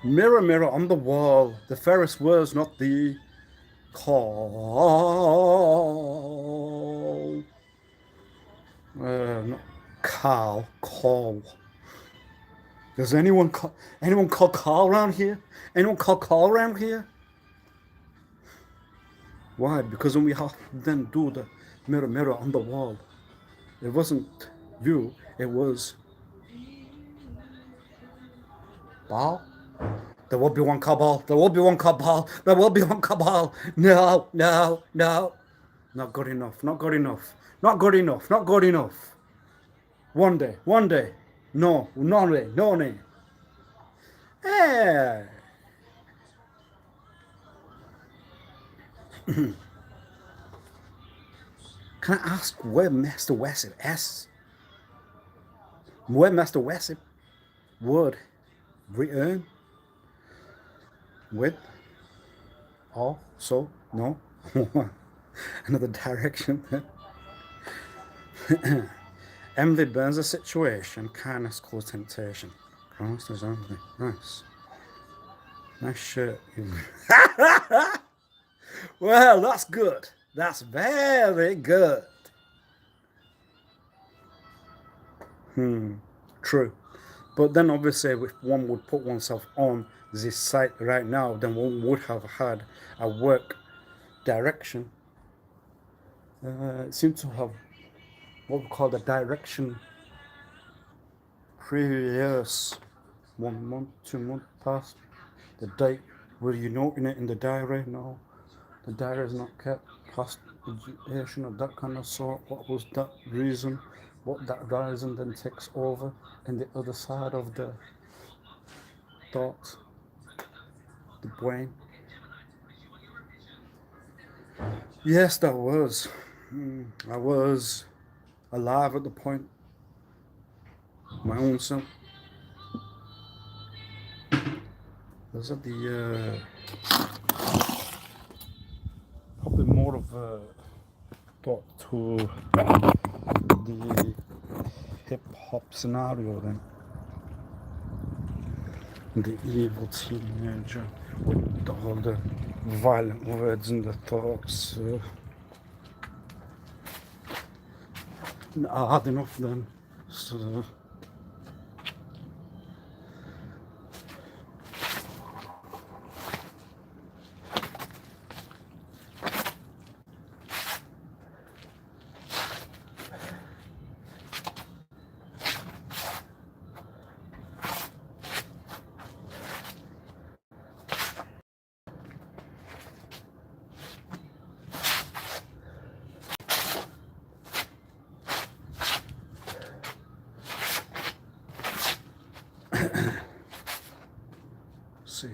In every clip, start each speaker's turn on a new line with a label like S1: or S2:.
S1: Mirror, mirror on the wall, the fairest was not the call. Not call. Does anyone call Carl around here? Anyone call Carl around here? Why? Because when we have then do the mirror, mirror on the wall, it wasn't you, it was Ball. There will be one cabal. There will be one cabal. There will be one cabal. No, no, no. Not good enough. Not good enough. Not good enough. Not good enough. One day. One day. No. No day. No day. Hey. Can I ask where Master Wasif S? Where Master Wasif would return with also no another direction. Emily burns the situation, kindness cause temptation. Christ is only nice. Nice shirt. Well, that's good. That's very good. True. But then obviously if one would put oneself on this site right now, then one would have had a work direction. It seems to have what we call the direction previous 1 month, 2 months past. The date, were you noting it in the diary? No, the diary is not kept. Past education of that kind of sort. What was that reason? What that reason then takes over in the other side of the thoughts, the brain. Yes, that was. I was alive at the point. My own self. Those are the probably more of a thought to the hip hop scenario then. The evil teenager with all the violent words and the thoughts. Hard enough then. So, see.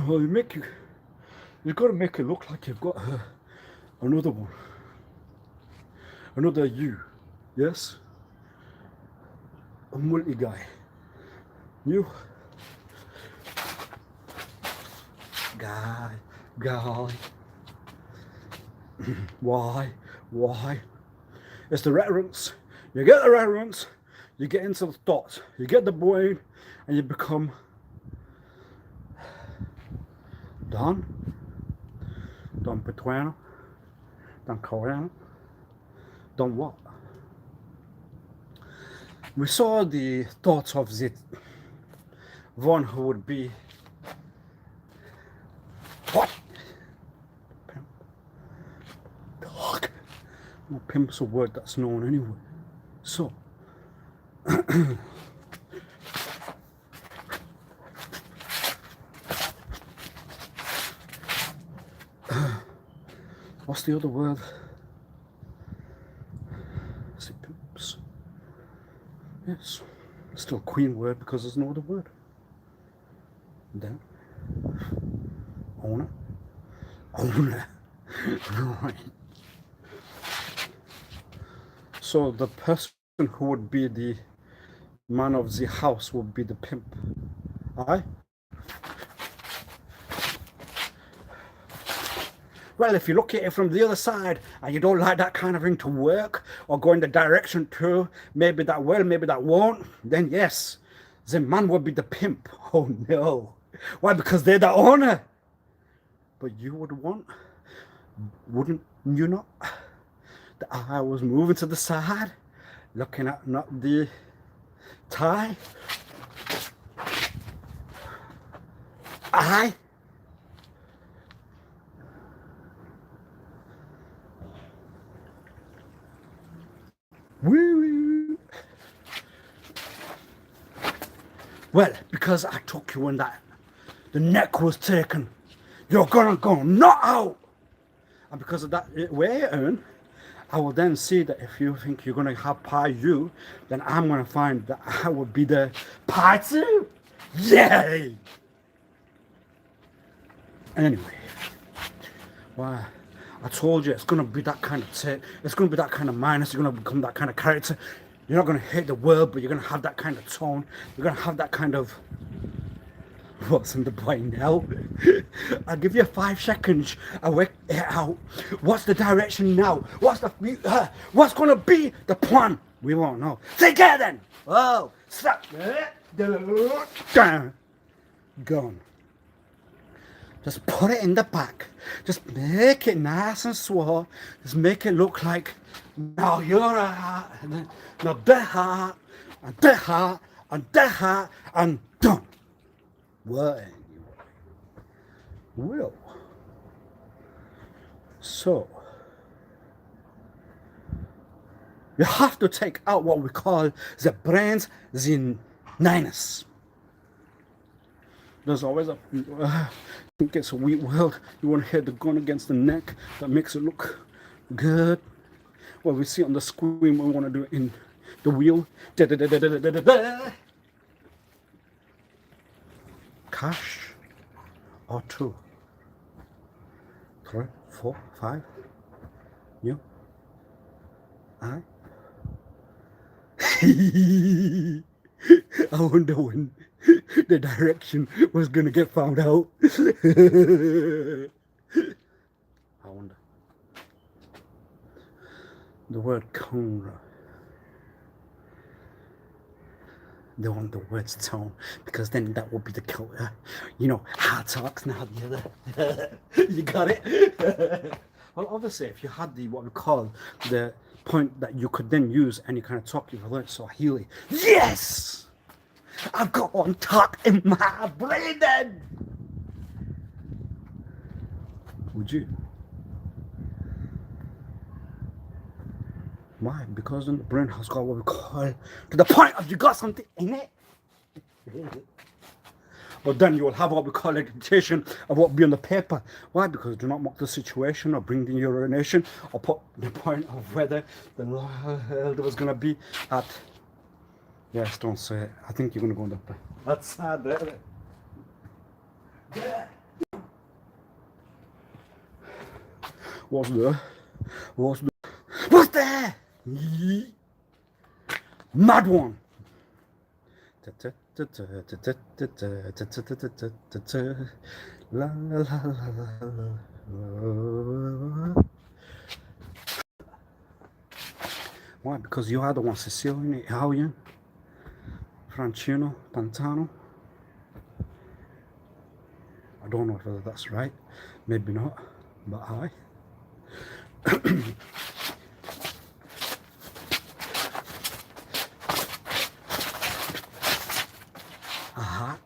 S1: Well, you've got to make it look like you've got another one, another you, yes, a multi guy, you, guy, why, it's the reference, you get the reference, you get into the thoughts, you get the brain, and you become Don Petuano, Don Coreano, Don what? We saw the thoughts of the one who would be what? Pimp. Dog. Well, pimp's a word that's known anyway. So what's the other word? Is it pimps? Yes. Still a queen word because there's no other word. Then owner. Right. So the person who would be the man of the house would be the pimp. Aye? Well, if you look at it from the other side and you don't like that kind of thing to work or go in the direction to, maybe that will, maybe that won't, then yes, the man would be the pimp. Oh no. Why? Because they're the owner. But you would want, wouldn't you not? That I was moving to the side, looking at not the tie. I woo. Well, because I took you when that the neck was taken, you're gonna go not out. And because of that way earn, I will then see that if you think you're gonna have pie you, then I'm gonna find that I will be the pie too. Yay! Anyway, why? I told you it's gonna be that kind of take. It's gonna be that kind of minus. You're gonna become that kind of character. You're not gonna hate the world, but you're gonna have that kind of tone. You're gonna have that kind of. What's in the brain now? I'll give you 5 seconds. I work it out. What's the direction now? What's the what's gonna be the plan? We won't know. Take care then. Oh, stop. Gone. Just put it in the back. Just make it nice and swell. Just make it look like now you're a heart, and then now the heart, and the heart, and the heart, and done. Well, anyway. Well. So you have to take out what we call the brains, the niners. There's always a it gets a weak world. You want to hit the gun against the neck. That makes it look good. Well, we see on the screen. We want to do it in the wheel. Cash or 2, 3, 4, 5. You. I. I wonder when the direction was gonna get found out. I wonder. The word camera. They want the words tone because then that will be the killer. You know, hard talks now the other. You got it? Well, obviously, if you had the what we call the point that you could then use any kind of talk, you've learned Swahili. Yes! I've got one talk in my brain then! Would you? Why? Because then the brain has got what we call to the point of you got something in it. But then you will have what we call a dictation of what will be on the paper. Why? Because do not mock the situation or bring the urination or put the point of whether the world was going to be at. Yes, don't say it. I think you're going to go on the. That's sad, isn't it? Yeah. What's there? What's there? What's there? Mad one. Why? Because you are the one Sicilian, Italian, Francino, Pantano. I don't know whether that's right. Maybe not. But I. Aha.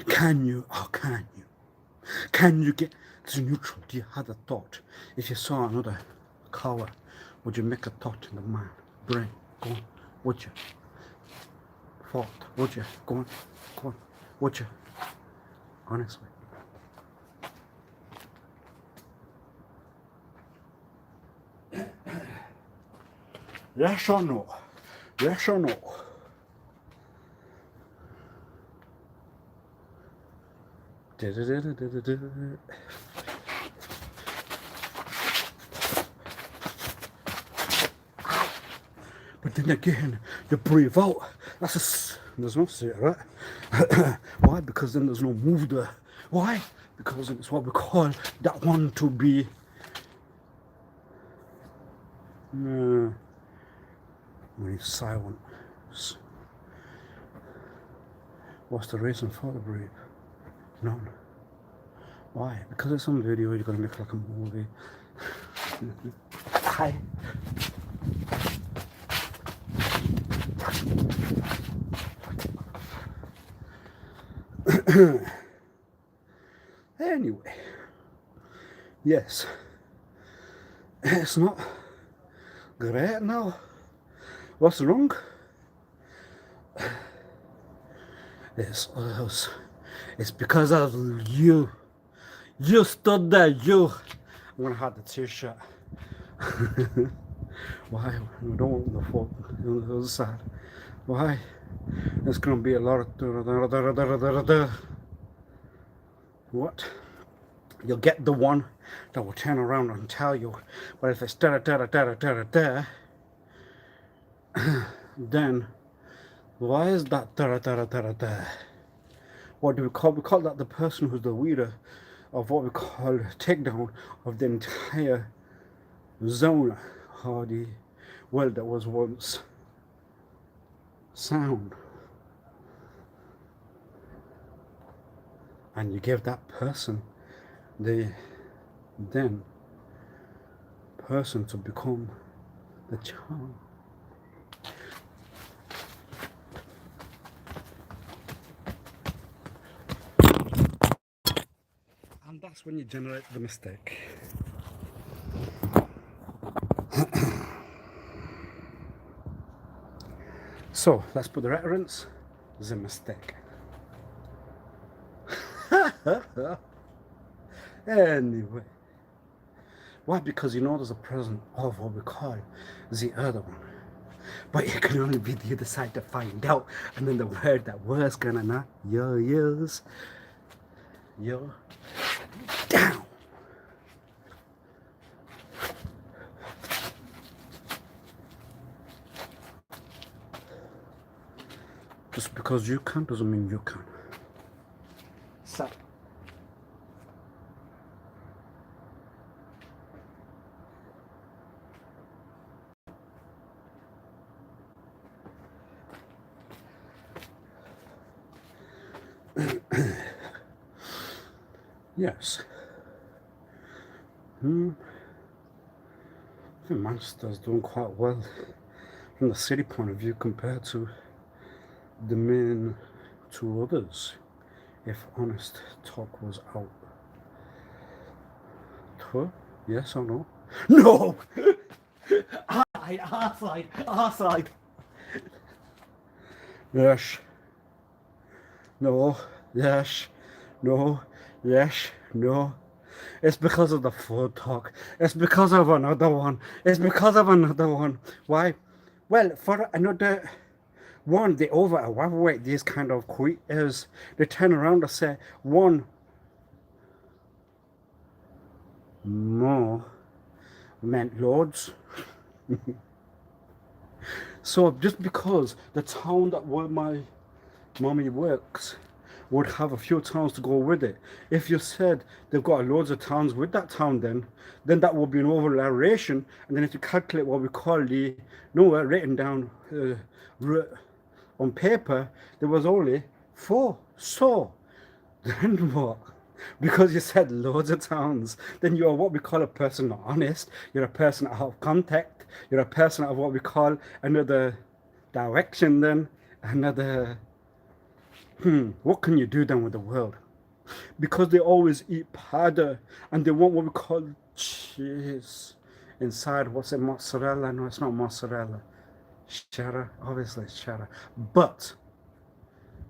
S1: Can you, or can you get to neutral? Do you have a thought? If you saw another color, would you make a thought in the mind, brain? Go on, would you? Thought, would you? Go on, would you? Honestly. Yes or no? Yes or no? But then again, you breathe out. That's There's no cigarette. Why? Because then there's no move there. Why? Because it's what we call that one to be. When it's silent. What's the reason for the break? None. Why? Because it's on video, you're gonna make like a movie. Hi. Anyway, yes, it's not great now. What's wrong? It's us. It's because of you. You stood there, you. I'm gonna have the t-shirt. Why? We don't want the fault on the other side. Why? It's gonna be a lot of what? You'll get the one that will turn around and tell you. But if it's then why is that what do we call? We call that the person who's the leader of what we call takedown of the entire zone or the world that was once sound. And you give that person the then person to become the child. And that's when you generate the mistake. So let's put the reference. It's a mistake. Anyway, why? Because you know there's a present of what we call the other one, but it can only be the other side to find out. And then the word that was gonna not use yo down. Just because you can doesn't mean you can. So yes. I think Manchester's doing quite well from the city point of view compared to the main two others, if honest talk was out. Yes or no? No! Arside. Yes. No. Yes. No. Yes. No. It's because of the food talk. It's because of another one. Why? Well, for another one, they overweight these kind of creators. They turn around and say, one more meant loads. So just because the town that where my mommy works would have a few towns to go with it. If you said they've got loads of towns with that town, then that would be an overlaration. And then if you calculate what we call the written down on paper, there was only 4. So then what? Because you said loads of towns, then you're what we call a person not honest. You're a person out of contact. You're a person out of what we call another direction. Then another. What can you do then with the world? Because they always eat powder and they want what we call cheese inside. What's it? Mozzarella? No, it's not mozzarella. Cheddar. Obviously it's cheddar. But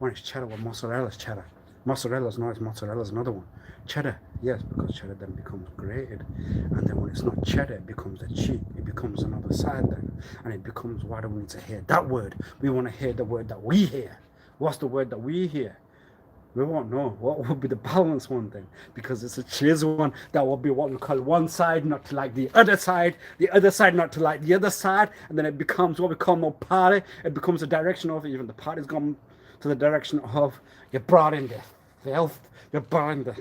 S1: when it's cheddar, well, mozzarella is cheddar. Mozzarella's not, mozzarella's another one. Cheddar, yes, because cheddar then becomes grated. And then when it's not cheddar, it becomes a cheek. It becomes another side then. And it becomes, why do we need to hear that word? We want to hear the word that we hear. What's the word that we hear? We won't know. What would be the balanced one then? Because it's a cheese one that will be what we call one side not to like the other side not to like the other side, and then it becomes what we call more party. It becomes a direction of it. Even the party's gone to the direction of you brought in the filth, you brought in the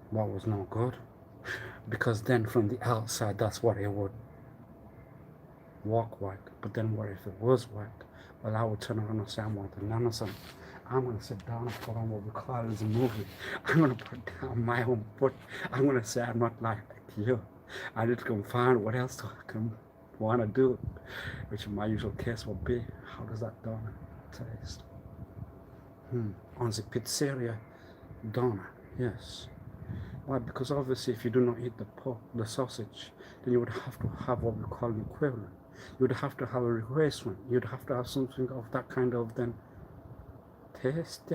S1: what was no good. Because then from the outside, that's what it would walk like. But then what if it was white? Well, I would turn around and say, I want the nanosan. I'm going to sit down and put on what we call as a movie. I'm going to put down my own foot. I'm going to say I'm not like you. I need to go find what else I can want to do, which in my usual case will be, how does that doner taste? On the pizzeria doner, yes. Why? Because obviously if you do not eat the pork, the sausage, then you would have to have what we call an equivalent. You would have to have a replacement. You'd have to have something of that kind of then taste.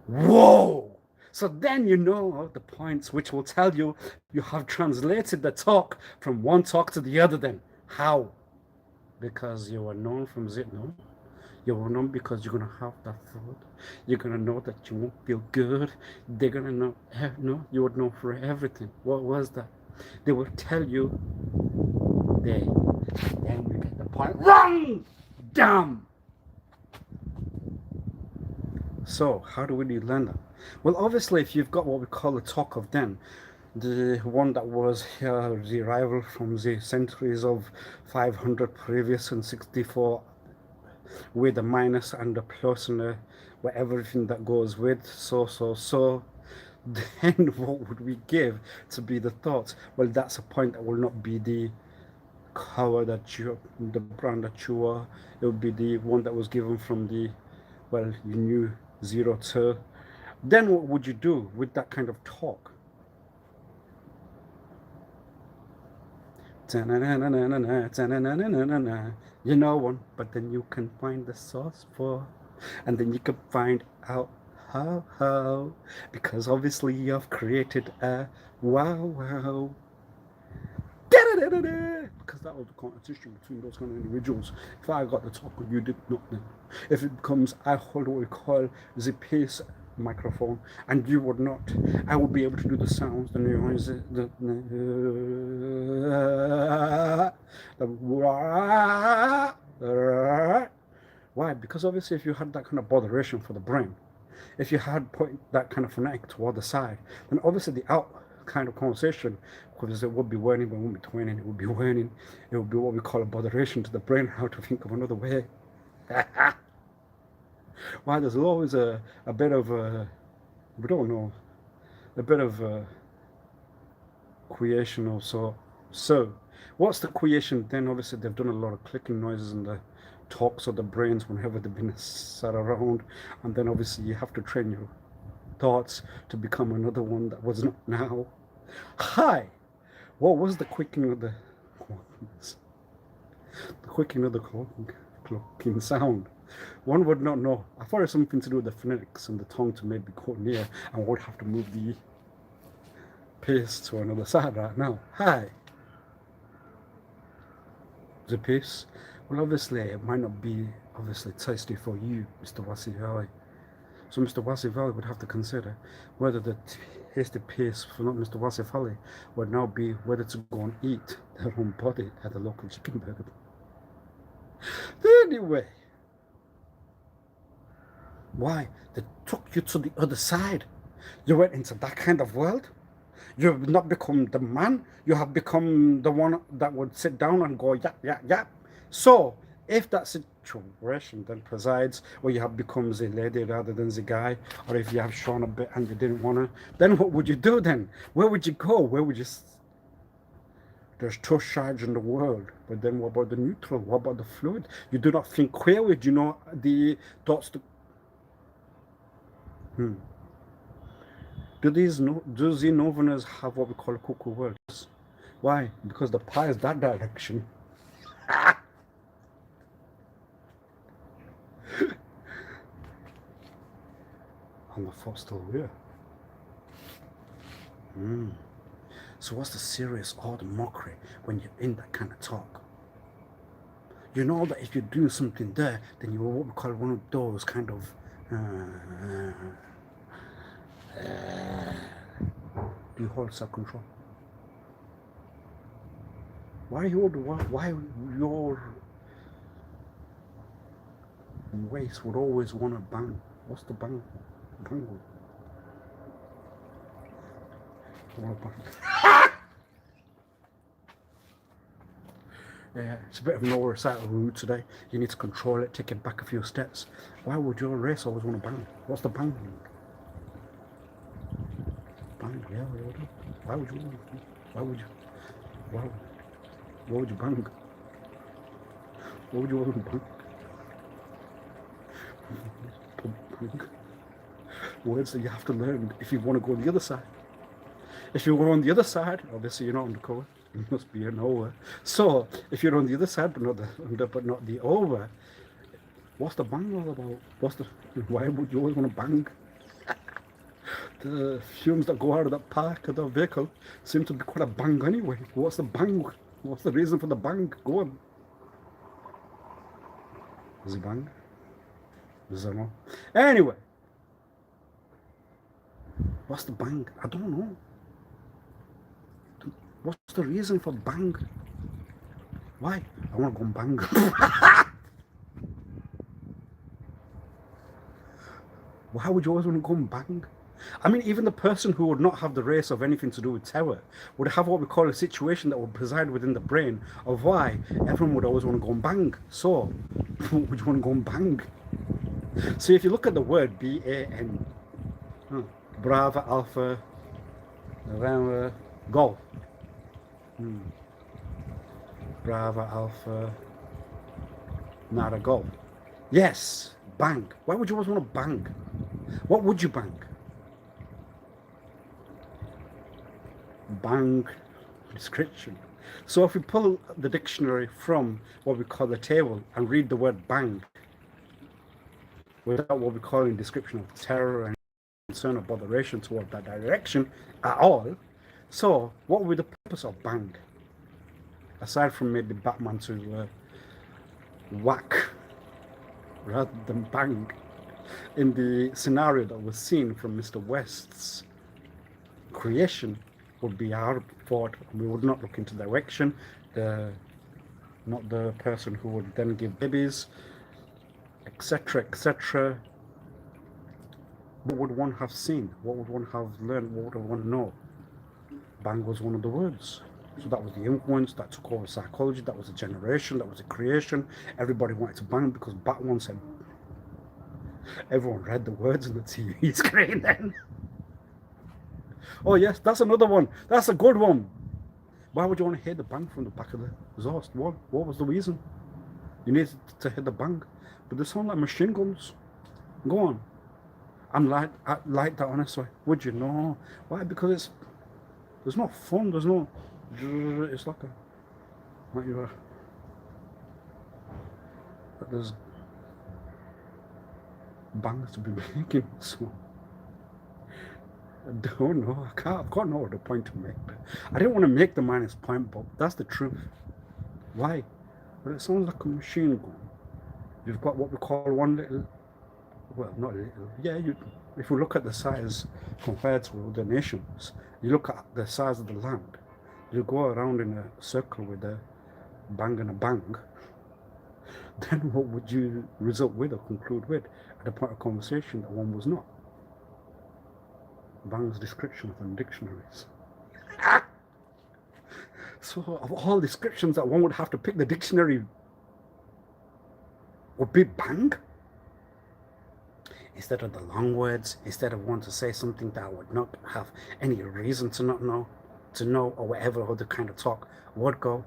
S1: Whoa! So then you know the points which will tell you you have translated the talk from one talk to the other then. How? Because you were known from Zitno. You will know because you're gonna have that food. You're gonna know that you won't feel good. They're gonna know. No, you would know for everything. What was that? They will tell you. Then we get the point. Wrong. Damn. So how do we learn that? Well, obviously, if you've got what we call the talk of then, the one that was the rival from the centuries of 500 previous and 64. With the minus and the plus and the everything that goes with so then what would we give to be the thoughts? Well, that's a point that will not be the color that you, the brand that you are. It would be the one that was given from the, well, you knew 0 to. Then what would you do with that kind of talk? You know one, but then you can find the source for, and then you can find out how, because obviously you have created a wow. Because that was the competition between those kind of individuals. If I got the talk and you did not, then if it becomes I hold what we call the pace microphone and you would not, I would be able to do the sounds, the noises, why? Because obviously if you had that kind of botheration for the brain, if you had put that kind of phonetic toward the side, then obviously the out kind of conversation, because it would be whirling, but it wouldn't be twinning, it would be whirling, it would be what we call a botheration to the brain, how to think of another way. Why? There's always a bit of we don't know, a bit of creation also. So what's the creation then? Obviously they've done a lot of clicking noises in the talks of the brains whenever they've been sat around, and then obviously you have to train your thoughts to become another one that was not now. Hi, what was the quickening of the clocking sound? One would not know. I thought it was something to do with the phonetics and the tongue to maybe go near, and would have to move the pace to another side right now. Hi. The pace. Well, obviously it might not be obviously tasty for you, Mr. Wasif Ali. So Mr. Wasif Ali would have to consider whether the tasty pace for not Mr. Wasif Ali would now be whether to go and eat their own body at the local chicken burger. Anyway, why? They took you to the other side. You went into that kind of world. You have not become the man. You have become the one that would sit down and go yap, yap, yap. So, if that situation then presides where you have become the lady rather than the guy, or if you have shown a bit and you didn't want to, then what would you do then? Where would you go? Where would you... There's two sides in the world, but then what about the neutral? What about the fluid? You do not think clearly. Do you know the thoughts to... Do the Northerners have what we call cuckoo words? Why? Because the pie is that direction. And the foot's still here. So what's the serious or the mockery when you're in that kind of talk? You know that if you do something there, then you're what we call one of those kind of do you hold self-control? Why your Waste would always want to bang. What's the bang? Bang. Want to bang. Yeah, it's a bit of an oversight route today. You need to control it, take it back a few steps. Why would your race always want to bang? What's the bang? Bang, yeah, why would you? Why would you? Why? What would you bang? What would you want to bang? Bang. Words that you have to learn if you want to go on the other side. If you were on the other side, obviously you're not undercover. You must be an over. So if you're on the other side, but not the under, but not the over, what's the bang all about? Why would you always want to bang? The fumes that go out of that park of the vehicle seem to be quite a bang anyway. What's the bang? What's the reason for the bang? Go on. Is it bang? Is there no? Anyway, what's the bang? I don't know. What's the reason for bang? Why? I want to go and bang. Why would you always want to go and bang? I mean, even the person who would not have the race of anything to do with terror would have what we call a situation that would preside within the brain of why everyone would always want to go and bang. So, would you want to go and bang? So if you look at the word B-A-N, Bravo, Alpha, November, Golf. Bravo, Alpha, Nara, Golf. Yes, bang. Why would you always want to bang? What would you bang? Bang description. So if we pull the dictionary from what we call the table and read the word bang without what we call in description of terror and concern or botheration toward that direction at all, so what would be the purpose of bang? Aside from maybe Batman to whack rather than bang, in the scenario that was seen from Mr. West's creation would be our thought. We would not look into direction, not the person who would then give babies, etc., etc. What would one have seen? What would one have learned? What would one know? Bang was one of the words. So that was the influence that took over psychology. That was a generation. That was a creation. Everybody wanted to bang because Batman said. Everyone read the words on the TV screen then. Oh yes, that's another one. That's a good one. Why would you want to hear the bang from the back of the exhaust? What was the reason? You needed to hear the bang. But they sound like machine guns. Go on. I like that honestly. Would you? No. Why? Because there's no fun. There's no. It's like there's bangs to be making. So I don't know. I've got no other point to make. I didn't want to make the minus point, but that's the truth. Why? Well, it sounds like a machine gun. You've got what we call one little. Well, not little. Yeah, if we look at the size compared to other nations, you look at the size of the land. You go around in a circle with a bang and a bang. Then what would you result with or conclude with at a point of conversation that one was not? Bang's description from dictionaries. So of all descriptions that one would have to pick, the dictionary would be bang. Instead of the long words, instead of wanting to say something that I would not have any reason to not know, or whatever other kind of talk would go.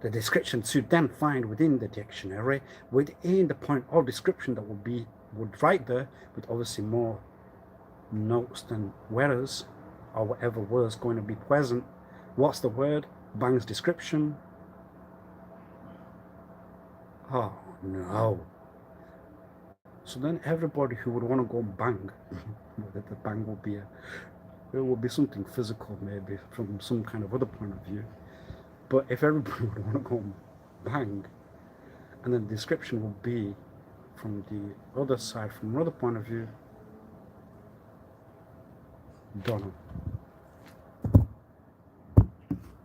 S1: The description to then find within the dictionary, within the point of description that would write there, with obviously more notes than whereas, or whatever was going to be present. What's the word? Bang's description. Oh no. So then everybody who would want to go bang, whether the bang will be it will be something physical maybe from some kind of other point of view. But if everybody would want to go bang, and then the description will be from the other side, from another point of view, don't know.